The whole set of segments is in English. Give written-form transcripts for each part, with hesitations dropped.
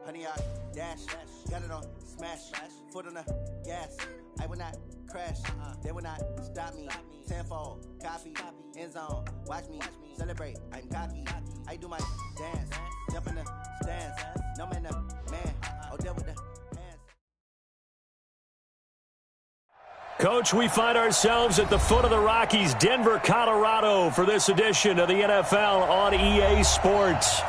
Honey, I dash, got it on smash, foot on the gas. I will not crash, they will not stop me. Tenfold, copy, end zone, watch me celebrate. I'm cocky, I do my dance, jump in the stands. No man, man, I'll deal with the hands. Coach, we find ourselves at the foot of the Rockies, Denver, Colorado, for this edition of the NFL on EA Sports.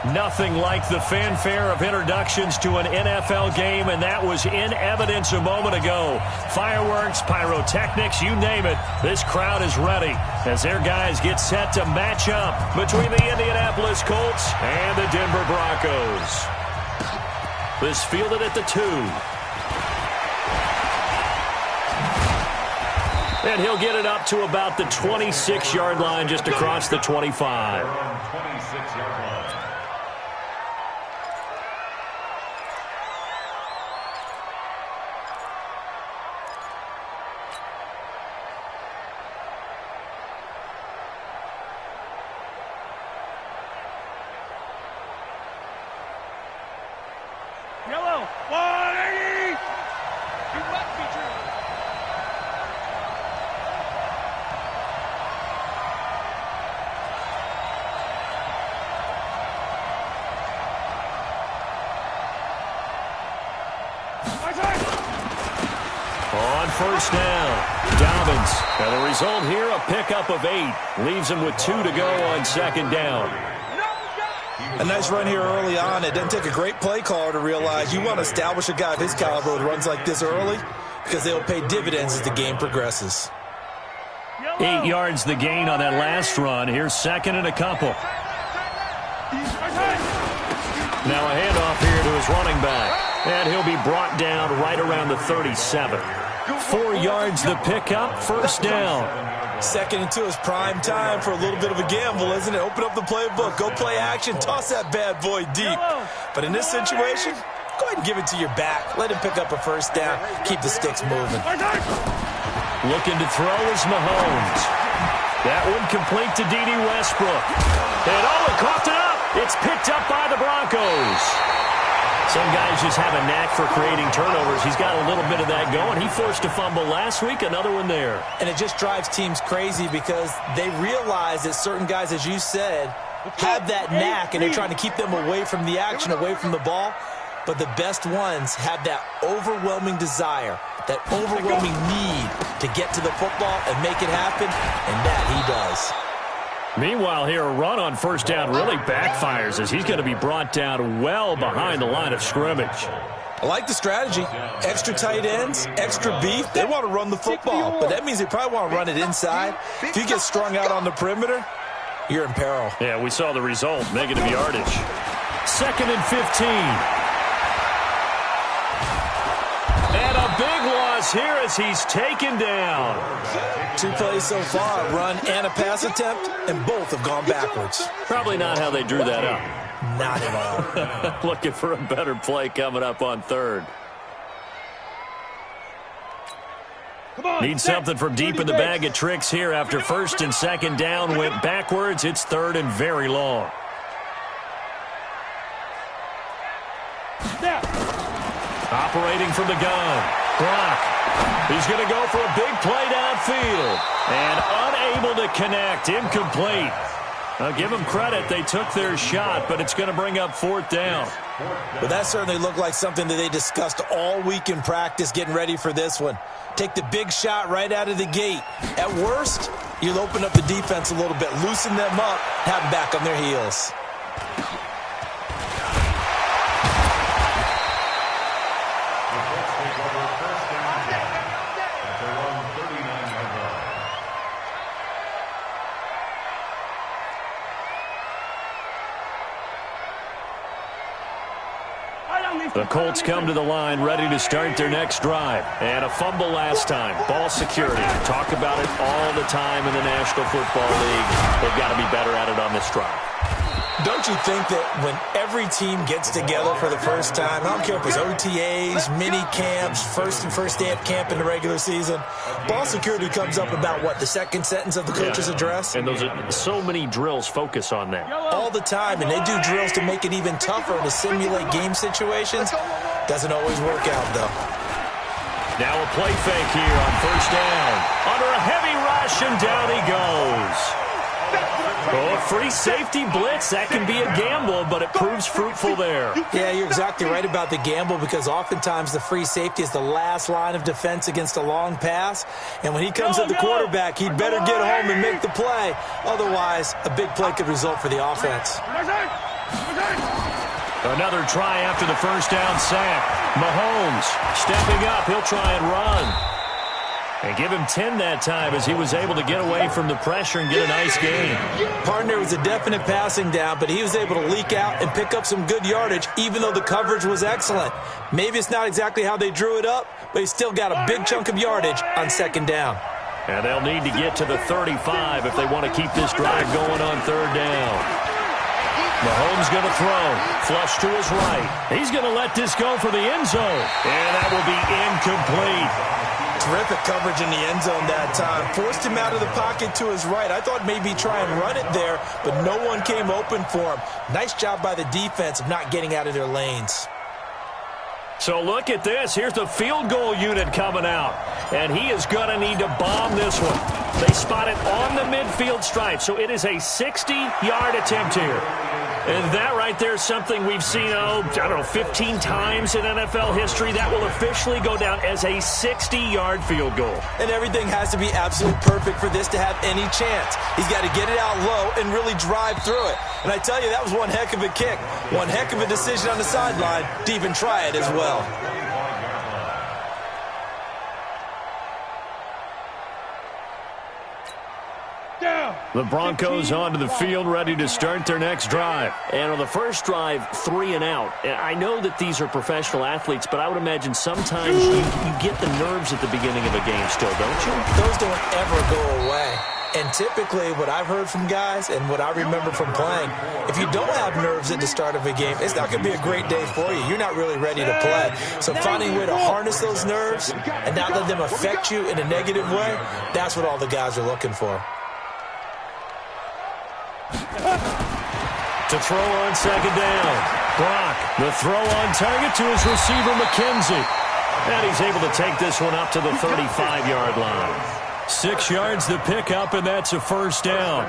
Nothing like the fanfare of introductions to an NFL game, and that was in evidence a moment ago. Fireworks, pyrotechnics, you name it. This crowd is ready as their guys get set to match up between the Indianapolis Colts and the Denver Broncos. This fielded at the 2. And he'll get it up to about the 26-yard line, just across the 25. 26-yard line. Yellow, 180! You must be true. On first down, Dobbins. And the result here, a pickup of 8. Leaves him with 2 to go on second down. A nice run here early on. It doesn't take a great play caller to realize you want to establish a guy of his caliber who runs like this early because they'll pay dividends as the game progresses. 8 yards the gain on that last run. Here's second and a couple. Now a handoff here to his running back. And he'll be brought down right around the 37. 4 yards the pickup, first down. Second and 2 is prime time for a little bit of a gamble, isn't it? Open up the playbook, go play action, toss that bad boy deep. But in this situation, go ahead and give it to your back. Let him pick up a first down. Keep the sticks moving. Looking to throw is Mahomes. That one complete to D.D. Westbrook. And he coughed it up. It's picked up by the Broncos. Some guys just have a knack for creating turnovers. He's got a little bit of that going. He forced a fumble last week, another one there. And it just drives teams crazy because they realize that certain guys, as you said, have that knack, and they're trying to keep them away from the action, away from the ball. But the best ones have that overwhelming desire, that overwhelming need to get to the football and make it happen, and that he does. Meanwhile, here, a run on first down really backfires as he's going to be brought down well behind the line of scrimmage. I like the strategy. Extra tight ends, extra beef. They want to run the football, but that means they probably want to run it inside. If you get strung out on the perimeter, you're in peril. Yeah, we saw the result, negative yardage. Second and 15. And a big loss here as he's taken down. 2 plays so far, a run and a pass attempt, and both have gone backwards. Probably not how they drew that up. Not at all. Looking for a better play coming up on third. Need something from deep in the bag of tricks here after first and second down went backwards. It's third and very long. Operating from the gun, Brock. He's going to go for a big play downfield. And unable to connect, incomplete. I'll give them credit. They took their shot, but it's going to bring up fourth down. Well, that certainly looked like something that they discussed all week in practice getting ready for this one. Take the big shot right out of the gate. At worst, you'll open up the defense a little bit, loosen them up, have them back on their heels. The Colts come to the line ready to start their next drive. And a fumble last time. Ball security. Talk about it all the time in the National Football League. They've got to be better at it on this drive. Don't you think that when every team gets together for the first time, I don't care if it's OTAs, mini camps, first day of camp in the regular season, ball security comes up about, what, the second sentence of the coach's address? And those are so many drills focus on that. All the time, and they do drills to make it even tougher to simulate game situations. Doesn't always work out, though. Now a play fake here on first down. Under a heavy rush, and down he goes. Oh, a free safety blitz. That can be a gamble, but it proves fruitful there. Yeah, you're exactly right about the gamble, because oftentimes the free safety is the last line of defense against a long pass. And when he comes at the quarterback, he'd better get home and make the play. Otherwise, a big play could result for the offense. Another try after the first down sack. Mahomes stepping up. He'll try and run. And give him 10 that time as he was able to get away from the pressure and get a nice gain. Partner was a definite passing down, but he was able to leak out and pick up some good yardage, even though the coverage was excellent. Maybe it's not exactly how they drew it up, but he still got a big chunk of yardage on second down. And they'll need to get to the 35 if they want to keep this drive going on third down. Mahomes going to throw. Flush to his right. He's going to let this go for the end zone. And that will be incomplete. Terrific coverage in the end zone that time. Forced him out of the pocket to his right. I thought maybe try and run it there, but no one came open for him. Nice job by the defense of not getting out of their lanes. So look at this. Here's the field goal unit coming out. And he is going to need to bomb this one. They spot it on the midfield stripe, so it is a 60-yard attempt here. And that right there is something we've seen, 15 times in NFL history. That will officially go down as a 60-yard field goal. And everything has to be absolutely perfect for this to have any chance. He's got to get it out low and really drive through it. And I tell you, that was one heck of a kick. One heck of a decision on the sideline to even try it as well. The Broncos onto the field, ready to start their next drive. And on the first drive, 3 and out. I know that these are professional athletes, but I would imagine sometimes you get the nerves at the beginning of a game still, don't you? Those don't ever go away. And typically, what I've heard from guys and what I remember from playing, if you don't have nerves at the start of a game, it's not going to be a great day for you. You're not really ready to play. So finding a way to harness those nerves and not let them affect you in a negative way, that's what all the guys are looking for. To throw on second down. Brock, the throw on target to his receiver, McKenzie. And he's able to take this one up to the 35-yard line. 6 yards to pick up, and that's a first down.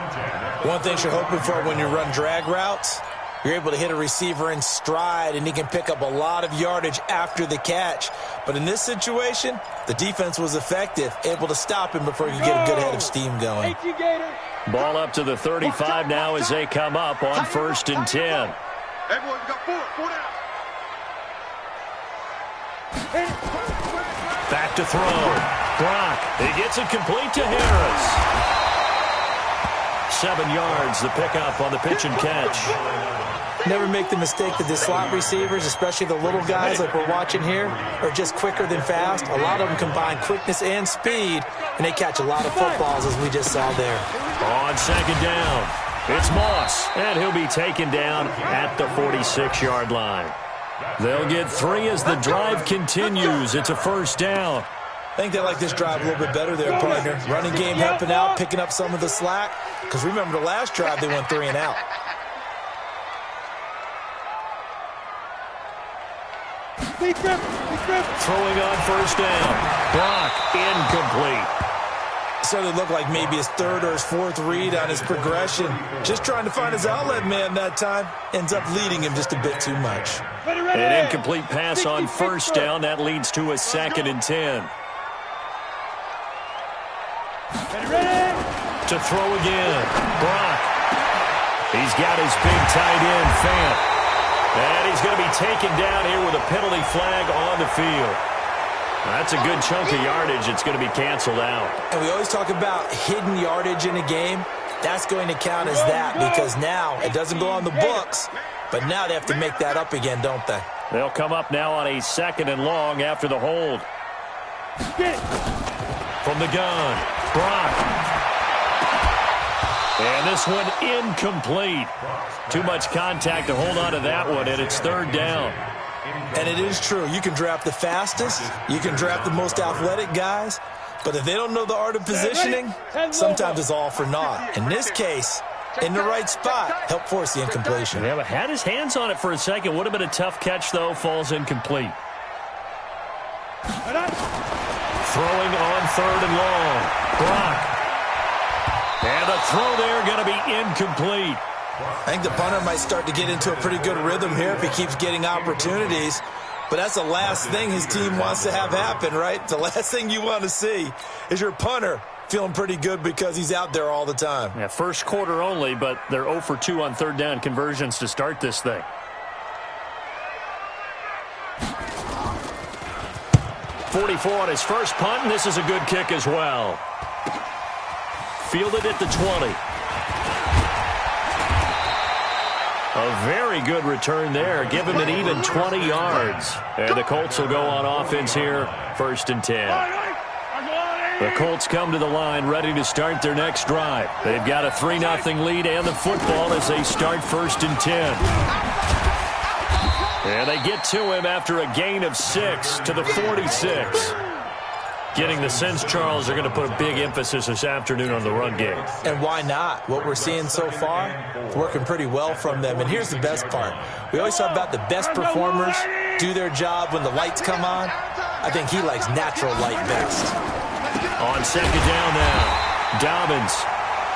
One thing you're hoping for when you run drag routes, you're able to hit a receiver in stride, and he can pick up a lot of yardage after the catch. But in this situation, the defense was effective, able to stop him before he could get a good head of steam going. Ball up to the 35 now as they come up on 1st and 10. Hey, boy, you got four down. Back to throw. Brock, he gets it complete to Harris. 7 yards, the pickup on the pitch and catch. Never make the mistake that the slot receivers, especially the little guys like we're watching here, are just quicker than fast. A lot of them combine quickness and speed, and they catch a lot of footballs, as we just saw there. On second down, it's Moss, and he'll be taken down at the 46-yard line. They'll get 3 as the drive continues. It's a first down. I think they like this drive a little bit better there, partner. Running game helping out, picking up some of the slack. Because remember the last drive, they went 3 and out. Throwing on first down. Brock, incomplete. So it looked like maybe his 3rd or his 4th read on his progression. Just trying to find his outlet man that time. Ends up leading him just a bit too much. An incomplete pass on first down. That leads to a 2nd and 10. To throw again. Brock. He's got his big tight end, Fant. And he's going to be taken down here with a penalty flag on the field. That's a good chunk of yardage. It's going to be canceled out. And we always talk about hidden yardage in a game. That's going to count as that because now it doesn't go on the books, but now they have to make that up again, don't they? They'll come up now on a 2nd and long after the hold. From the gun, Brock. And this one incomplete. Too much contact to hold on to that one, and it's third down. And it is true. You can draft the fastest. You can draft the most athletic guys. But if they don't know the art of positioning, sometimes it's all for naught. In this case, in the right spot, helped force the incompletion. Yeah, but had his hands on it for a second. Would have been a tough catch, though. Falls incomplete. Throwing on third and long. Brock. And the throw there going to be incomplete. I think the punter might start to get into a pretty good rhythm here if he keeps getting opportunities. But that's the last thing his team wants to have happen, right? The last thing you want to see is your punter feeling pretty good because he's out there all the time. Yeah, first quarter only, but they're 0 for 2 on third down conversions to start this thing. .44 on his first punt, and this is a good kick as well. Fielded at the 20. A very good return there. Give him an even 20 yards. And the Colts will go on offense here, 1st and 10. The Colts come to the line ready to start their next drive. They've got a 3-0 lead and the football as they start 1st and 10. And they get to him after a gain of 6 to the 46. Getting the sense, Charles, they're going to put a big emphasis this afternoon on the run game. And why not? What we're seeing so far, working pretty well from them. And here's the best part. We always talk about the best performers do their job when the lights come on. I think he likes natural light best. On second down now, Dobbins.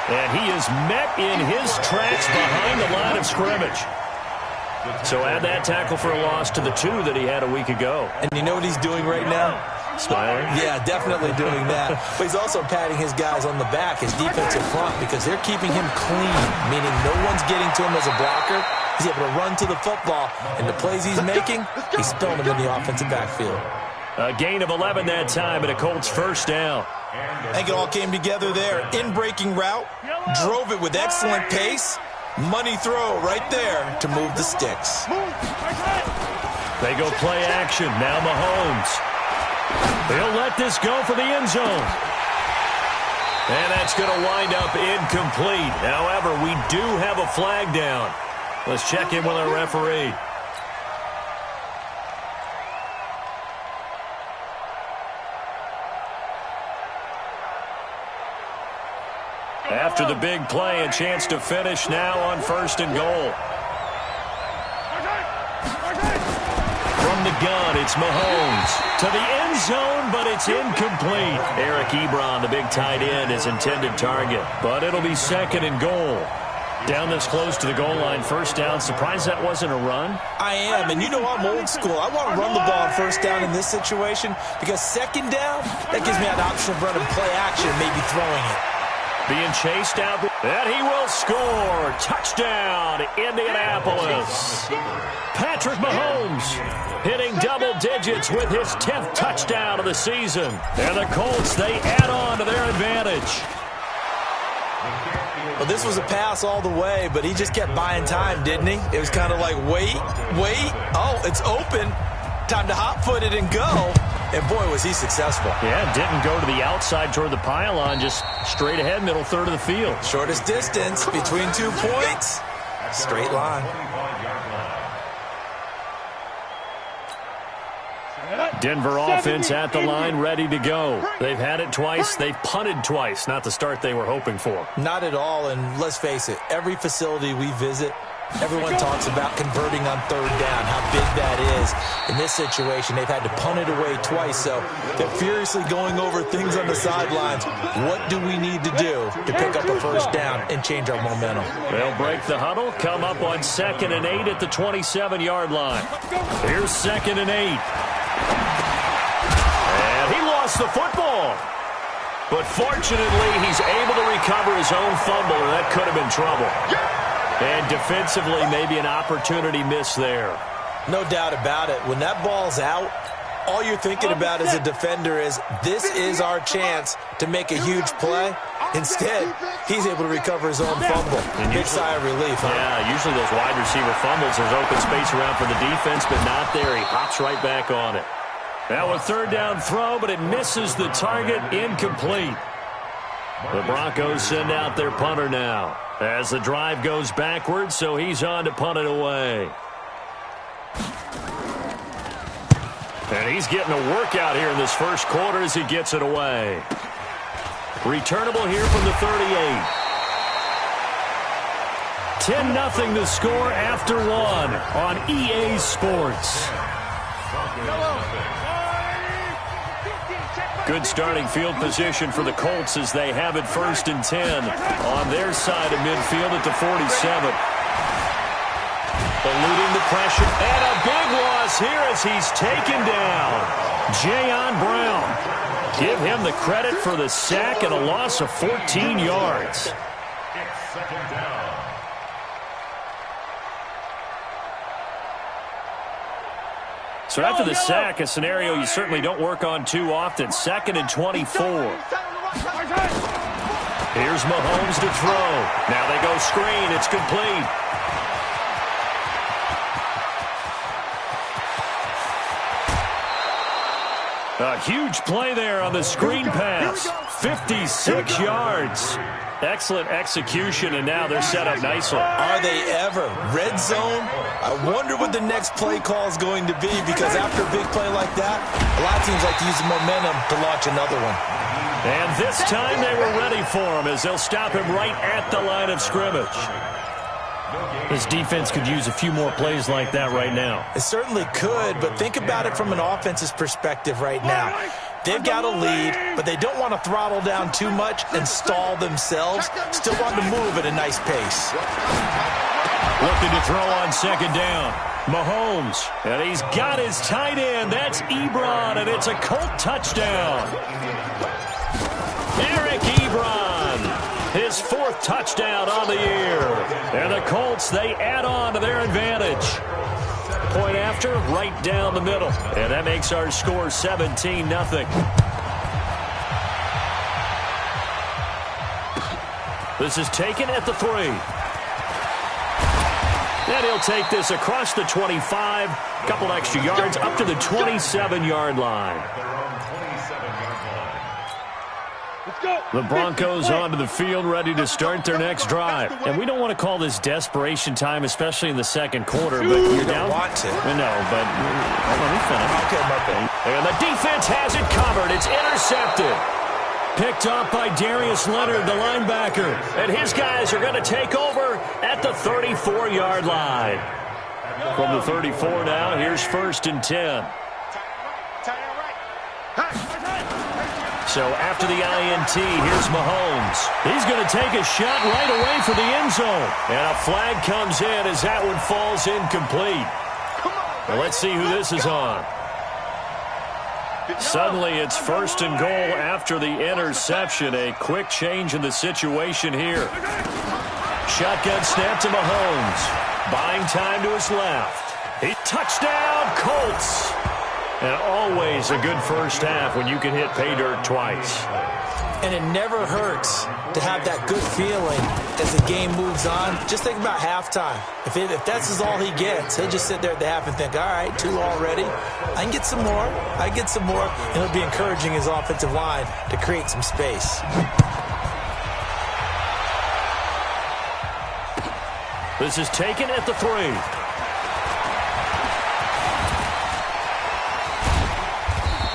And he is met in his tracks behind the line of scrimmage. So add that tackle for a loss to the 2 that he had a week ago. And you know what he's doing right now? Smiling? Yeah, definitely doing that. But he's also patting his guys on the back, his defensive front, because they're keeping him clean, meaning no one's getting to him as a blocker. He's able to run to the football, and the plays he's making, he's spilling them in the offensive backfield. A gain of 11 that time, and a Colts first down. I think it all came together there. In-breaking route, drove it with excellent pace. Money throw right there to move the sticks. They go play action. Now Mahomes. He'll let this go for the end zone. And that's going to wind up incomplete. However, we do have a flag down. Let's check in with our referee. After the big play, a chance to finish now on 1st and goal. From the gun, it's Mahomes. To the end zone, but it's incomplete. Eric Ebron, the big tight end, is intended target. But it'll be 2nd and goal. Down this close to the goal line, 1st down. Surprised that wasn't a run? I am, and you know I'm old school. I want to run the ball on 1st down in this situation because 2nd down, that gives me that option of running play action, maybe throwing it. Being chased out, and he will score. Touchdown, Indianapolis. Patrick Mahomes hitting double digits with his 10th touchdown of the season. And the Colts, they add on to their advantage. Well, this was a pass all the way, but he just kept buying time, didn't he? It was kind of like, wait. Oh, it's open. Time to hot-foot it and go. And, boy, was he successful. Yeah, didn't go to the outside toward the pylon, just straight ahead, middle third of the field. Shortest distance between 2 points. Straight line. Denver offense at the line, ready to go. They've had it twice. They've punted twice. Not the start they were hoping for. Not at all, and let's face it, every facility we visit, everyone talks about converting on 3rd down, how big that is. In this situation, they've had to punt it away twice, so they're furiously going over things on the sidelines. What do we need to do to pick up a 1st down and change our momentum? They'll break the huddle, come up on 2nd and 8 at the 27-yard line. Here's 2nd and 8. And he lost the football. But fortunately, he's able to recover his own fumble, and that could have been trouble. And defensively, maybe an opportunity miss there. No doubt about it. When that ball's out, all you're thinking about as a defender is, this is our chance to make a huge play. Instead, he's able to recover his own fumble. Big sigh of relief, huh? Yeah, usually those wide receiver fumbles, there's open space around for the defense, but not there. He hops right back on it. Now a 3rd down throw, but it misses the target, incomplete. The Broncos send out their punter now as the drive goes backwards, so he's on to punt it away. And he's getting a workout here in this first quarter as he gets it away. Returnable here from the 38. 10-0 the score after one on EA Sports. Good starting field position for the Colts as they have it 1st and 10 on their side of midfield at the 47. Eluding the pressure, and a big loss here as he's taken down. Jayon Brown. Give him the credit for the sack and a loss of 14 yards. It's 2nd down. So after the sack, a scenario you certainly don't work on too often. 2nd and 24. Here's Mahomes to throw. Now they go screen. It's complete. A huge play there on the screen pass. 56 yards. Excellent execution, and now they're set up nicely. Are they ever? Red zone? I wonder what the next play call is going to be, because after a big play like that, a lot of teams like to use the momentum to launch another one. And this time they were ready for him as they'll stop him right at the line of scrimmage. This defense could use a few more plays like that right now. It certainly could, but think about it from an offense's perspective right now. They've got a lead, but they don't want to throttle down too much and stall themselves. Still want to move at a nice pace. Looking to throw on 2nd down. Mahomes, and he's got his tight end. That's Ebron, and it's a Colt touchdown. Eric Ebron, his 4th touchdown on the year. And the Colts, they add on to their advantage. Point after, right down the middle. And that makes our score 17-0. This is taken at the 3. And he'll take this across the 25. Couple extra yards up to the 27-yard line. The Broncos onto the field, ready to start their next drive. And we don't want to call this desperation time, especially in the 2nd quarter. But you're down. Want to. No, but let me finish. Okay, my bad. And the defense has it covered. It's intercepted. Picked up by Darius Leonard, the linebacker. And his guys are going to take over at the 34-yard line. From the 34 now, here's 1st and 10. So after the INT, here's Mahomes. He's going to take a shot right away for the end zone. And a flag comes in as that one falls incomplete. Well, let's see who this is on. Suddenly it's 1st and goal after the interception. A quick change in the situation here. Shotgun snap to Mahomes. Buying time to his left. Touchdown, Colts. And always a good first half when you can hit pay dirt twice. And it never hurts to have that good feeling as the game moves on. Just think about halftime. If that's all he gets, he'll just sit there at the half and think, all right, 2 already. I can get some more. I get some more. And it'll be encouraging his offensive line to create some space. This is taken at the 3.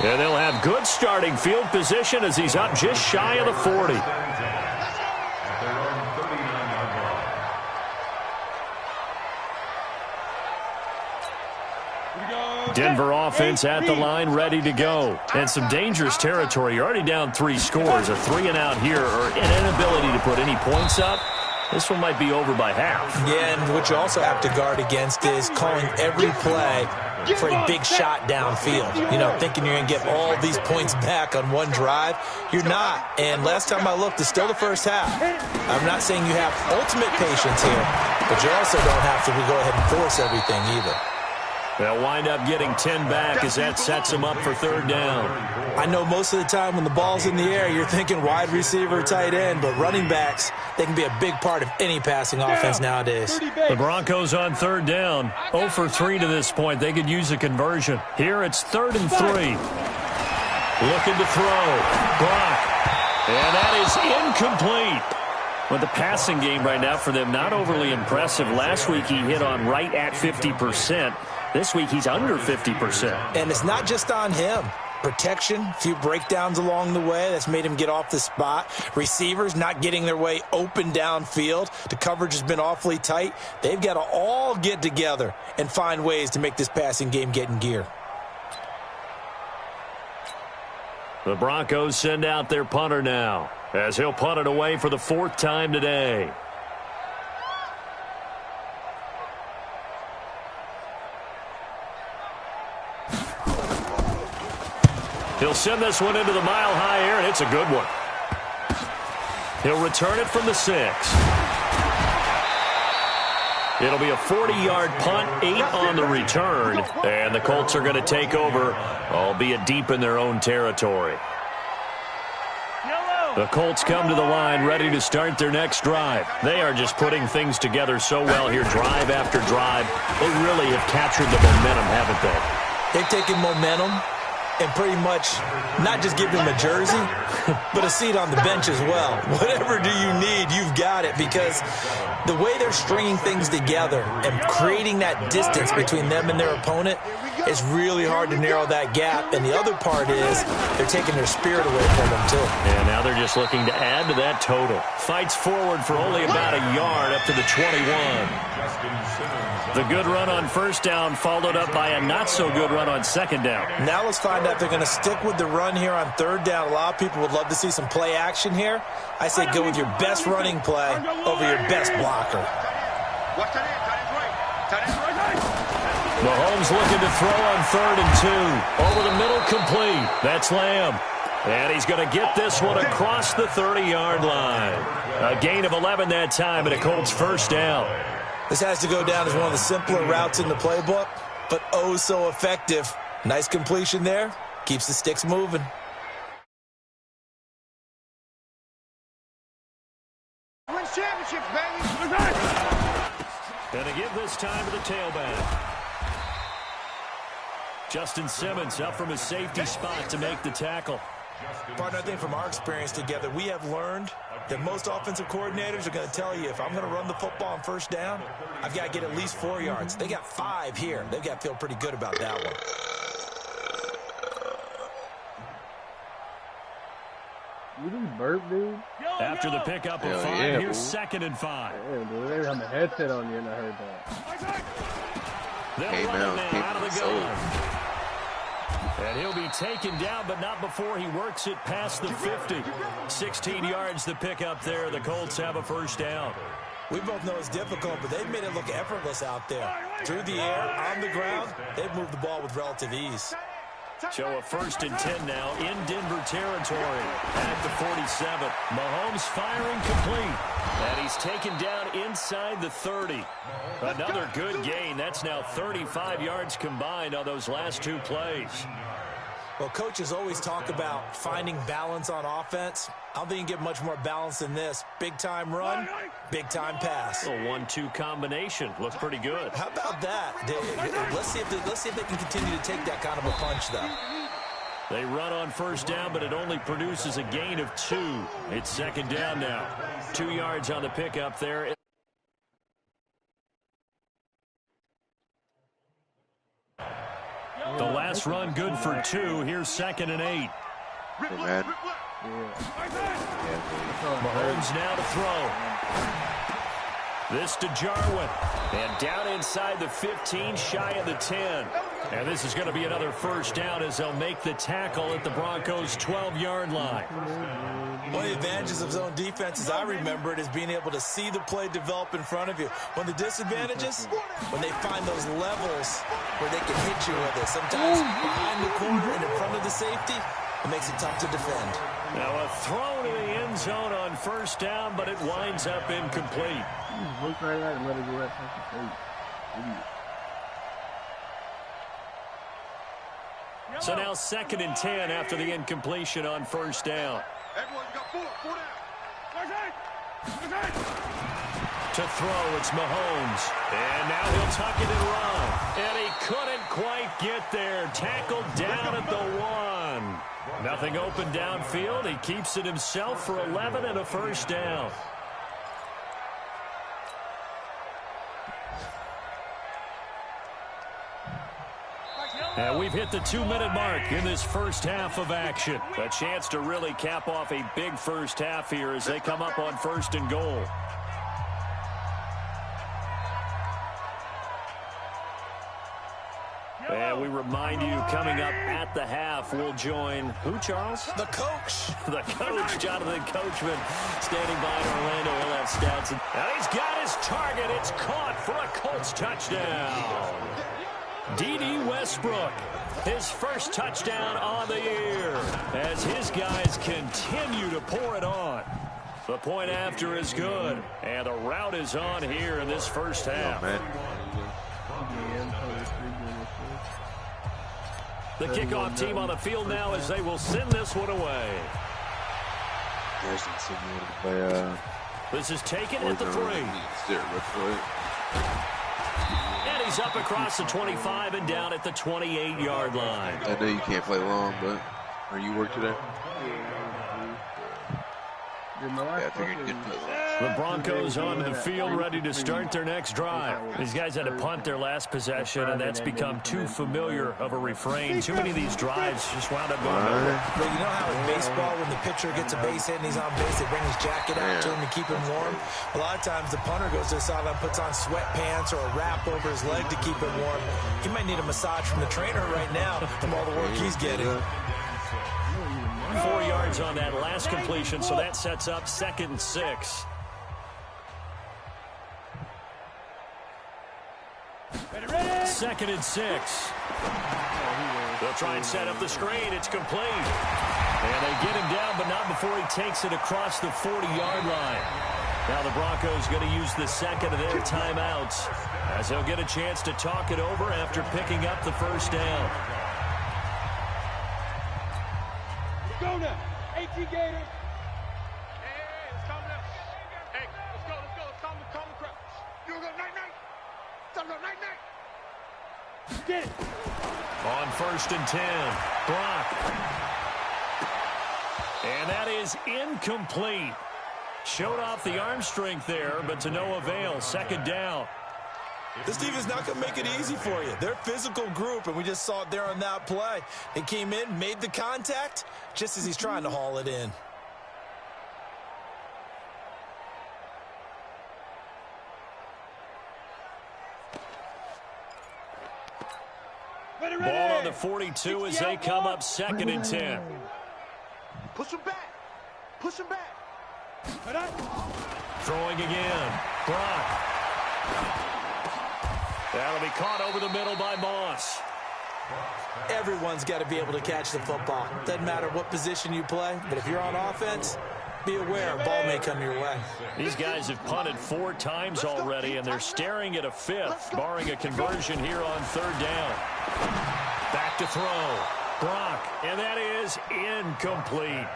And they'll have good starting field position as he's up just shy of the 40. Denver offense at the line, ready to go. And some dangerous territory. You're already down 3 scores. A 3-and-out here, or an inability to put any points up. This one might be over by half. Yeah, and what you also have to guard against is calling every play for a big shot downfield. You know, thinking you're going to get all these points back on one drive. You're not. And last time I looked, it's still the first half. I'm not saying you have ultimate patience here, but you also don't have to go ahead and force everything either. They'll wind up getting 10 back as that sets them up for 3rd down. I know most of the time when the ball's in the air, you're thinking wide receiver, tight end, but running backs, they can be a big part of any passing offense nowadays. The Broncos on 3rd down. 0 for 3 to this point. They could use a conversion. Here it's 3rd and 3. Looking to throw. Block. And that is incomplete. But the passing game right now for them, not overly impressive. Last week he hit on right at 50%. This week he's under 50%. And it's not just on him. Protection, a few breakdowns along the way. That's made him get off the spot. Receivers not getting their way open downfield. The coverage has been awfully tight. They've got to all get together and find ways to make this passing game get in gear. The Broncos send out their punter now, as he'll punt it away for the 4th time today. He'll send this one into the mile-high air, and it's a good one. He'll return it from the 6. It'll be a 40-yard punt, 8 on the return, and the Colts are going to take over, albeit deep in their own territory. The Colts come to the line ready to start their next drive. They are just putting things together so well here, drive after drive. They really have captured the momentum, haven't they? They've taken momentum and pretty much not just give him a jersey, but a seat on the bench as well. Whatever do you need, you've got it, because the way they're stringing things together and creating that distance between them and their opponent is really hard to narrow that gap. And the other part is they're taking their spirit away from them, too. And now they're just looking to add to that total. Fights forward for only about a yard up to the 21. The good run on first down followed up by a not-so-good run on second down. Now let's find out if they're going to stick with the run here on third down. A lot of people would love to see some play action here. I say go with your best running play over your best blocker. Mahomes looking to throw on 3rd and 2. Over the middle, complete. That's Lamb. And he's going to get this one across the 30-yard line. A gain of 11 that time, and a Colts first down. This has to go down as one of the simpler routes in the playbook, but oh so effective. Nice completion there. Keeps the sticks moving. Win championships, baby. And to give this time to the tailback. Justin Simmons up from his safety spot to make the tackle. Partner, I think from our experience together, we have learned that most offensive coordinators are going to tell you, if I'm going to run the football on first down, I've got to get at least 4 yards. They got 5 here. They've got to feel pretty good about that one. You just burp, dude? After the pickup of 5, here's 2nd and 5. Yeah, dude, they have a headset on you and I heard that. They'll run it now out of the gun. And he'll be taken down, but not before he works it past the 50. 16 yards to pick up there. The Colts have a first down. We both know it's difficult, but they've made it look effortless out there. Through the air, on the ground, they've moved the ball with relative ease. So a 1st and 10 now in Denver territory at the 47. Mahomes firing complete. And he's taken down inside the 30. Another good gain. That's now 35 yards combined on those last 2 plays. Well, coaches always talk about finding balance on offense. I don't think you can get much more balance than this. Big-time run, big-time pass. A 1-2 combination. Looks pretty good. How about that? Let's see if they can continue to take that kind of a punch, though. They run on first down, but it only produces a gain of 2. It's 2nd down now. 2 yards on the pickup there. The last run good for 2. Here's 2nd and 8. Mahomes now to throw. This to Jarwin. And down inside the 15, shy of the 10. And this is going to be another first down as they'll make the tackle at the Broncos' 12-yard line. One of the advantages of zone defense, as I remember it, is being able to see the play develop in front of you. One of the disadvantages, when they find those levels where they can hit you with it. Sometimes behind the corner and in front of the safety, it makes it tough to defend. Now a throw to the end zone on first down, but it winds up incomplete. Look right at and let it go right past the face. So now 2nd and 10 after the incompletion on first down. Everyone got 4 down. To throw, it's Mahomes. And now he'll tuck it and run. And he couldn't quite get there. Tackled down at the 1. run. Nothing open downfield. He keeps it himself for 11 and a first down. And we've hit the 2-minute mark in this first half of action. A chance to really cap off a big first half here as they come up on 1st and goal. And we remind you, coming up at the half, we'll join who, Charles? The coach. The coach, Jonathan Coachman, standing by in Orlando. He'll have stats. And he's got his target. It's caught for a Colts touchdown. D.D. Westbrook, his first touchdown on the year, as his guys continue to pour it on. The point after is good, and the route is on here in this first half. The kickoff team on the field now as they will send this one away. This is taken at the 3. And he's up across the 25 and down at the 28-yard line. I know you can't play long, but are you work today? Yeah, I figured you didn't play long. The Broncos onto the field, ready to start their next drive. These guys had to punt their last possession, and that's become too familiar of a refrain. Too many of these drives just wound up going over. But you know how in baseball, when the pitcher gets a base hit and he's on base, they bring his jacket out to him to keep him warm? A lot of times the punter goes to the sideline, puts on sweatpants or a wrap over his leg to keep him warm. He might need a massage from the trainer right now from all the work he's getting. 4 yards on that last completion, so that sets up 2nd and 6. Second and 6. They'll try and set up the screen. It's complete. And they get him down, but not before he takes it across the 40-yard line. Now the Broncos going to use the second of their timeouts as they'll get a chance to talk it over after picking up the first down. Go now. 18 Gators. Hey, let's calm down. Hey, let's go. Calm the crowd. You go night-night. Time to go night-night. Get it. On 1st and 10, Brock. And that is incomplete. Showed off the arm strength there, but to no avail. 2nd down. This defense not going to make it easy for you. They're a physical group, and we just saw it there on that play. They came in, made the contact, just as he's trying to haul it in. Ball on the 42 as they come up 2nd and 10. Push him back. Push him back. Throwing again. Brock. That'll be caught over the middle by Moss. Everyone's got to be able to catch the football. Doesn't matter what position you play, but if you're on offense, be aware a ball may come your way. These guys have punted 4 times already, and they're staring at a 5th, barring a conversion here on 3rd down. Back to throw. Brock, and that is incomplete.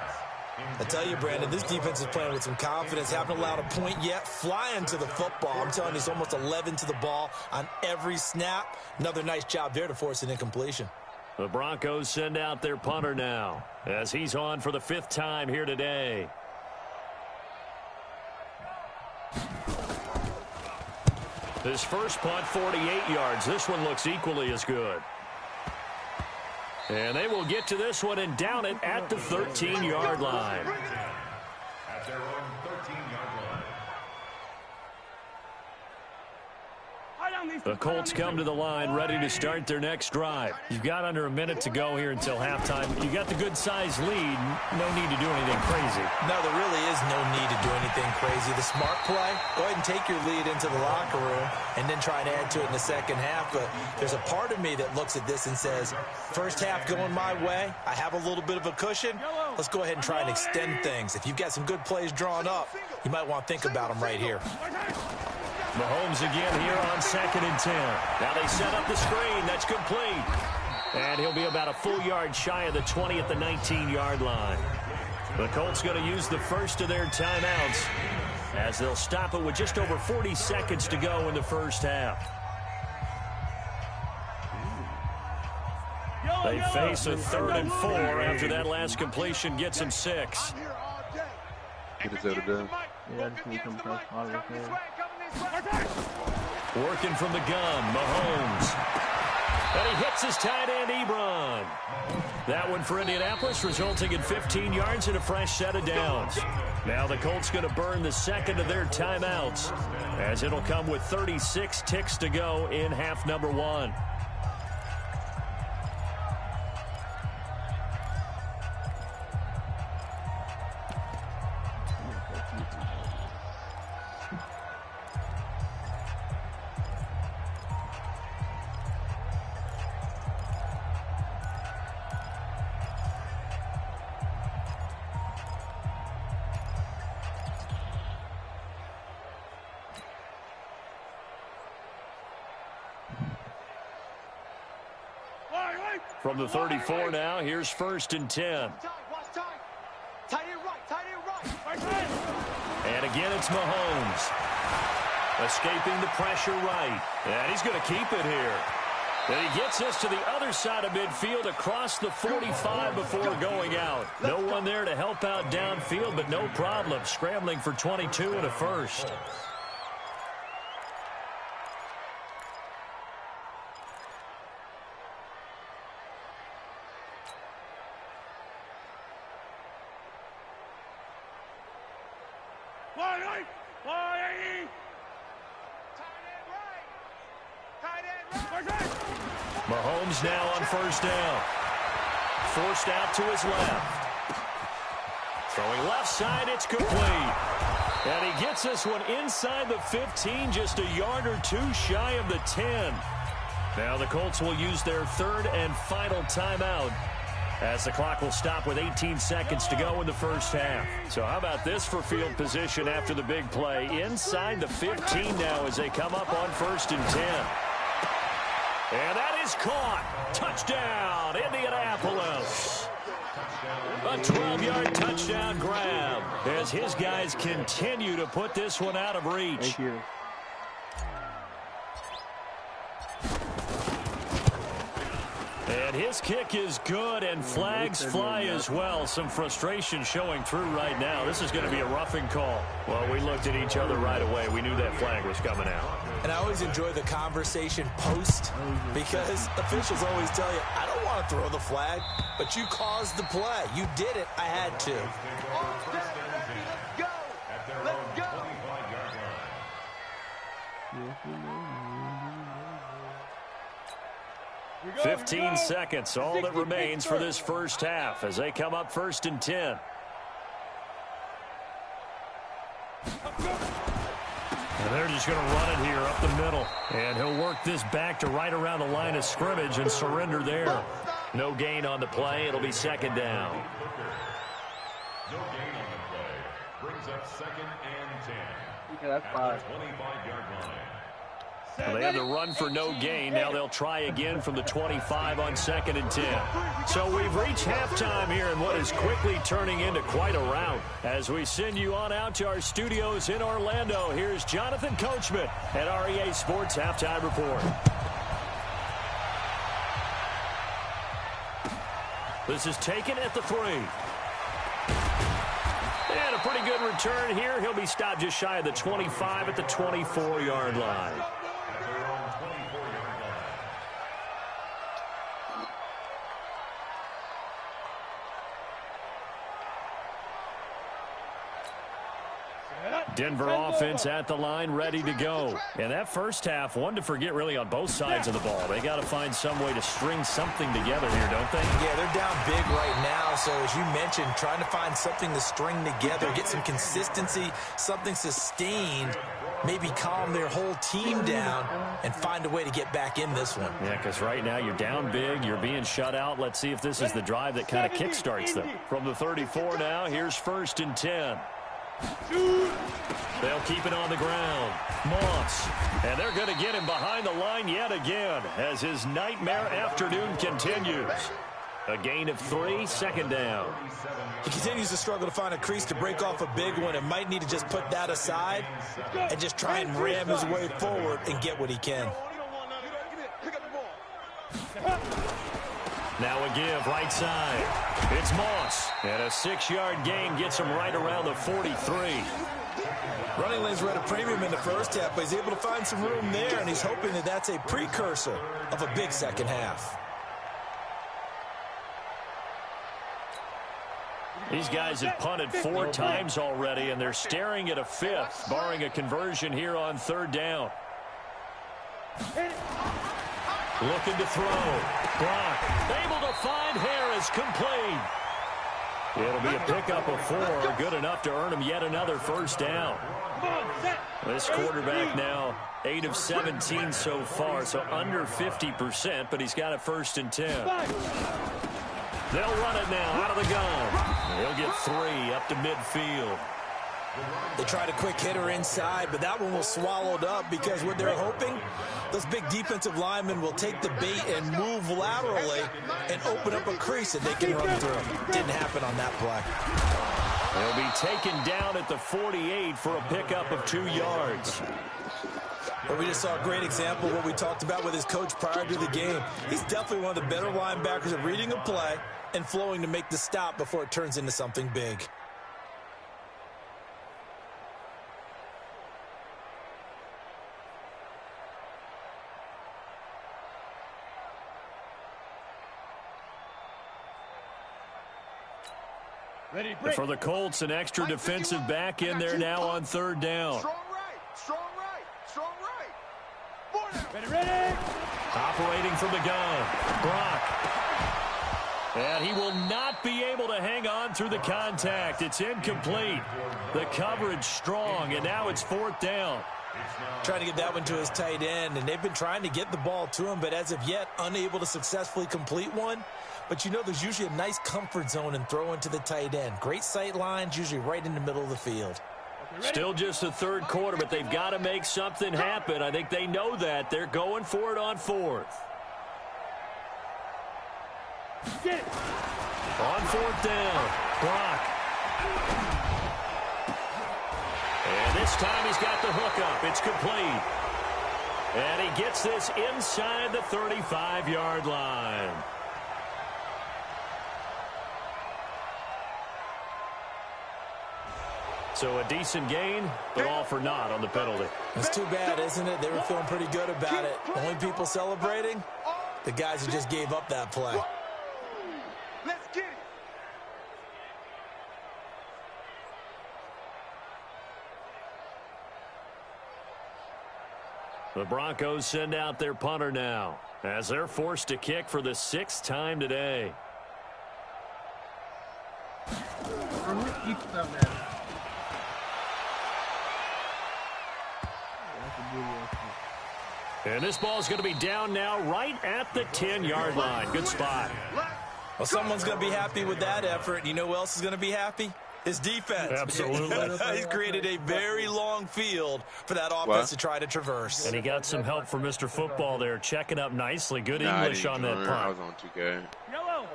I tell you, Brandon, this defense is playing with some confidence. Haven't allowed a point yet. Flying to the football. I'm telling you, it's almost 11 to the ball on every snap. Another nice job there to force an incompletion. The Broncos send out their punter now as he's on for the 5th time here today. His first punt, 48 yards. This one looks equally as good. And they will get to this one and down it at the 13-yard line. At their own 13-yard line. The Colts come to the line ready to start their next drive. You've got under a minute to go here until halftime. You got the good-sized lead. No need to do anything crazy. No, there really is no need to do anything crazy. The smart play, go ahead and take your lead into the locker room and then try and add to it in the second half. But there's a part of me that looks at this and says, first half going my way, I have a little bit of a cushion. Let's go ahead and try and extend things. If you've got some good plays drawn up, you might want to think about them right here. Mahomes again here on 2nd and 10. Now they set up the screen. That's complete. And he'll be about a full yard shy of the 20 at the 19-yard line. The Colts going to use the first of their timeouts as they'll stop it with just over 40 seconds to go in the first half. Yo! They face a 3rd and 4 after that last completion gets them 6. Minnesota done. Yeah, I just need some press out of his head. Working from the gun, Mahomes. And he hits his tight end, Ebron. That one for Indianapolis, resulting in 15 yards and a fresh set of downs. Now the Colts going to burn the second of their timeouts, as it'll come with 36 ticks to go in half number 1. From the 34 now, here's 1st and 10. And again, it's Mahomes. Escaping the pressure right. And he's going to keep it here. And he gets us to the other side of midfield across the 45 before going out. No one there to help out downfield, but no problem. Scrambling for 22 and a first. Mahomes now on 1st down. Forced out to his left. Throwing left side, it's complete. And he gets this one inside the 15, just a yard or 2 shy of the 10. Now the Colts will use their 3rd and final timeout, as the clock will stop with 18 seconds to go in the first half. So how about this for field position after the big play? Inside the 15 now as they come up on 1st and 10. And that is caught. Touchdown, Indianapolis. A 12-yard touchdown grab as his guys continue to put this one out of reach. Thank you. And his kick is good, and flags fly as well. Some frustration showing through right now. This is going to be a roughing call. Well, we looked at each other right away. We knew that flag was coming out. And I always enjoy the conversation post, because officials always tell you, I don't want to throw the flag, but you caused the play. You did it. I had to. Let's go. 15 seconds, all that remains for this first half as they come up 1st and 10. And they're just going to run it here up the middle. And he'll work this back to right around the line of scrimmage and surrender there. No gain on the play. It'll be 2nd down. No gain on the play. Brings up 2nd and 10. Okay, that's 5. 25-yard line. Well, they had the run for no gain. Now they'll try again from the 25 on 2nd and 10. So we've reached halftime here in what is quickly turning into quite a rout. As we send you on out to our studios in Orlando, here's Jonathan Coachman at our EA Sports Halftime Report. This is taken at the 3. And a pretty good return here. He'll be stopped just shy of the 25 at the 24-yard line. Denver offense at the line, ready to go. And that first half, one to forget really on both sides of the ball. They got to find some way to string something together here, don't they? Yeah, they're down big right now. So as you mentioned, trying to find something to string together, get some consistency, something sustained, maybe calm their whole team down and find a way to get back in this one. Yeah, because right now you're down big, you're being shut out. Let's see if this is the drive that kind of kickstarts them. From the 34 now, here's 1st and 10. They'll keep it on the ground. Moss. And they're going to get him behind the line yet again as his nightmare afternoon continues. A gain of 3, 2nd down. He continues to struggle to find a crease to break off a big one and might need to just put that aside and just try and ram his way forward and get what he can. Now a give right side. It's Moss. And a 6-yard gain gets him right around the 43. Running lanes were at a premium in the first half, but he's able to find some room there, and he's hoping that that's a precursor of a big second half. These guys have punted 4 times already, and they're staring at a 5th, barring a conversion here on 3rd down. Looking to throw. Brock able to find Harris, complete. It'll be a pickup of 4, good enough to earn him yet another first down. This quarterback now 8 of 17 so far, so under 50%, but he's got a 1st and 10. They'll run it now out of the gun. He'll get 3 up to midfield. They tried a quick hitter inside, but that one was swallowed up because what they're hoping, those big defensive linemen will take the bait and move laterally and open up a crease that they can run through. Didn't happen on that play. They'll be taken down at the 48 for a pickup of 2 yards. But we just saw a great example of what we talked about with his coach prior to the game. He's definitely one of the better linebackers at reading a play and flowing to make the stop before it turns into something big. For the Colts, an extra defensive back in there now on 3rd down. Strong right, strong right, strong right. Ready. Operating from the gun, Brock. And he will not be able to hang on through the contact. It's incomplete. The coverage strong, and now it's 4th down. Trying to get that one to his tight end, and they've been trying to get the ball to him, but as of yet, unable to successfully complete one. But you know there's usually a nice comfort zone in throwing to the tight end. Great sight lines, usually right in the middle of the field. Still just the 3rd quarter, but they've got to make something happen. I think they know that. They're going for it on 4th. On 4th down, Brock. And this time he's got the hook up. It's complete. And he gets this inside the 35-yard line. So a decent gain, but all for naught on the penalty. It's too bad, isn't it? They were feeling pretty good about it. Only people celebrating, the guys who just gave up that play. Let's get it. The Broncos send out their punter now as they're forced to kick for the 6th time today. And this ball is going to be down now right at the 10-yard line. Good spot. Well, someone's going to be happy with that effort. You know who else is going to be happy? His defense. Absolutely. He's created a very long field for that offense to try to traverse. And he got some help from Mr. Football there, checking up nicely. Good English on that punt. I was on 2K.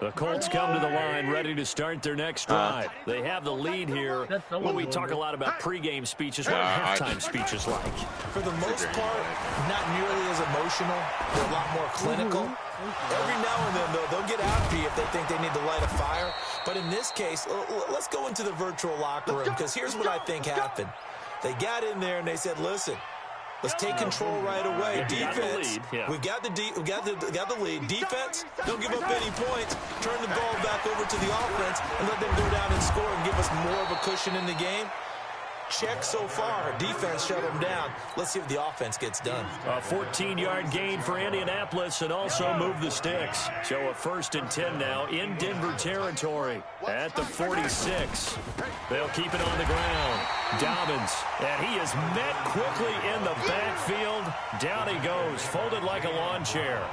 The Colts come to the line ready to start their next drive. They have the lead here. Well, we talk a lot about pregame speeches. What are halftime speeches like? For the most part, not nearly as emotional. They're a lot more clinical. Every now and then, though, they'll get after you if they think they need to light a fire. But in this case, let's go into the virtual locker room, because here's what I think happened. They got in there and they said, listen, let's take control right away. Defense, we got the lead. Defense, don't give up any points. Turn the ball back over to the offense and let them go down and score and give us more of a cushion in the game. Check so far. Defense shut them down. Let's see if the offense gets done. A 14-yard gain for Indianapolis and also move the sticks. So a 1st and 10 now in Denver territory at the 46. They'll keep it on the ground. Dobbins, and he is met quickly in the backfield. Down he goes, folded like a lawn chair.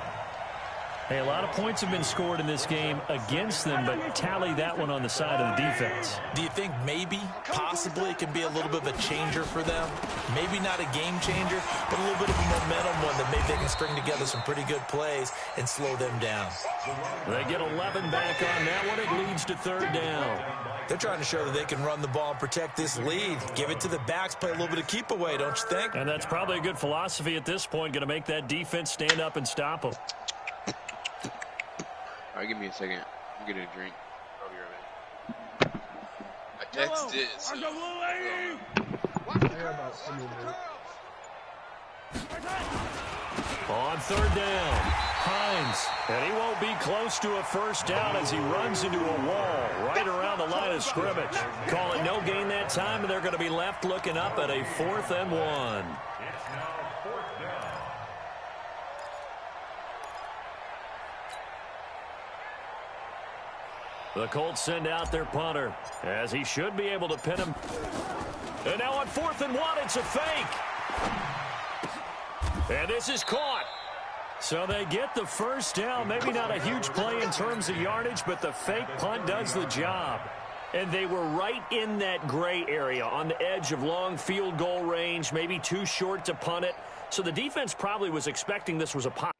Hey, a lot of points have been scored in this game against them, but tally that one on the side of the defense. Do you think maybe, possibly, it can be a little bit of a changer for them? Maybe not a game changer, but a little bit of a momentum one that maybe they can string together some pretty good plays and slow them down. They get 11 back on that one. It leads to 3rd down. They're trying to show that they can run the ball and protect this lead. Give it to the backs, play a little bit of keep away, don't you think? And that's probably a good philosophy at this point, going to make that defense stand up and stop them. right, give me a second. I'm getting a drink. I'll be right back. I texted it. So, On third down, Hines, and he won't be close to a first down as he runs into a wall right around the line of scrimmage. Call it no gain that time, and they're going to be left looking up at a 4th and 1. It's now 4th down. The Colts send out their punter, as he should be able to pin him. And now on 4th and 1, it's a fake. And this is caught. So they get the first down. Maybe not a huge play in terms of yardage, but the fake punt does the job. And they were right in that gray area on the edge of long field goal range, maybe too short to punt it. So the defense probably was expecting this was a punt.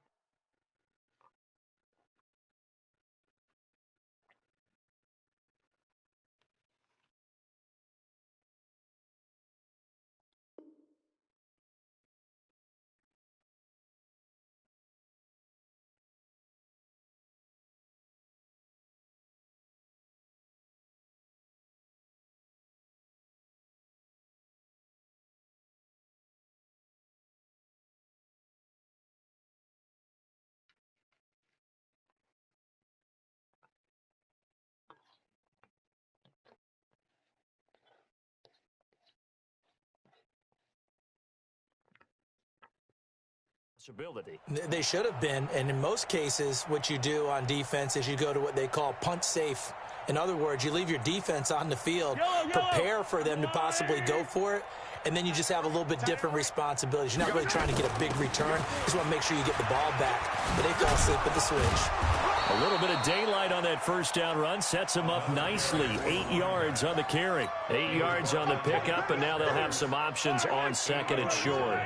They should have been, and in most cases, what you do on defense is you go to what they call punt safe. In other words, you leave your defense on the field, prepare for them to possibly go for it, and then you just have a little bit different responsibilities. You're not really trying to get a big return. You just want to make sure you get the ball back. But they fell asleep at the switch. A little bit of daylight on that first down run sets them up nicely. 8 yards on the carry, 8 yards on the pickup, and now they'll have some options on second and short.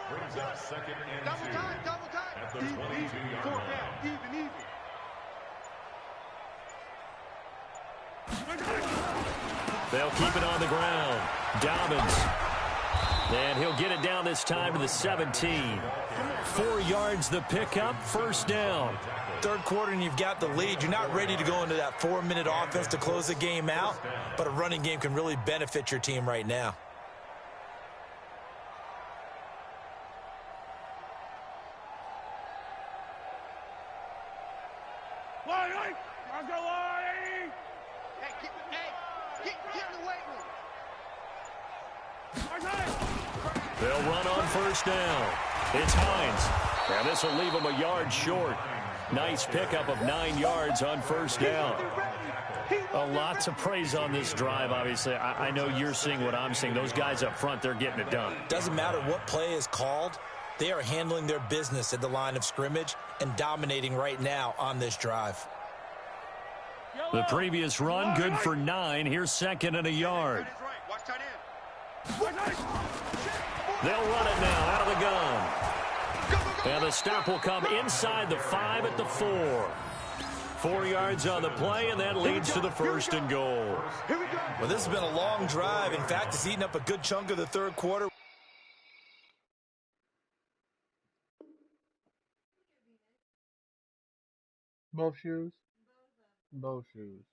Brings up 2nd and 2. Double time. At the 22-yard line. They'll keep it on the ground. Dobbins. And he'll get it down this time to the 17. 4 yards the pickup, first down. Third quarter and you've got the lead. You're not ready to go into that 4-minute offense to close the game out, but a running game can really benefit your team right now. They'll run on first down. It's Hines. And this will leave him a yard short. Nice pickup of 9 yards on first down. A lot to praise on this drive, obviously. I know you're seeing what I'm seeing. Those guys up front, they're getting it done. Doesn't matter what play is called. They are handling their business at the line of scrimmage and dominating right now on this drive. The previous run, good for 9. Here's second and a yard. They'll run it now out of the gun. And the stop will come inside the 5 at the 4. 4 yards on the play, and that leads to the first and goal. Well, this has been a long drive. In fact, it's eaten up a good chunk of the third quarter. Both shoes? Both shoes.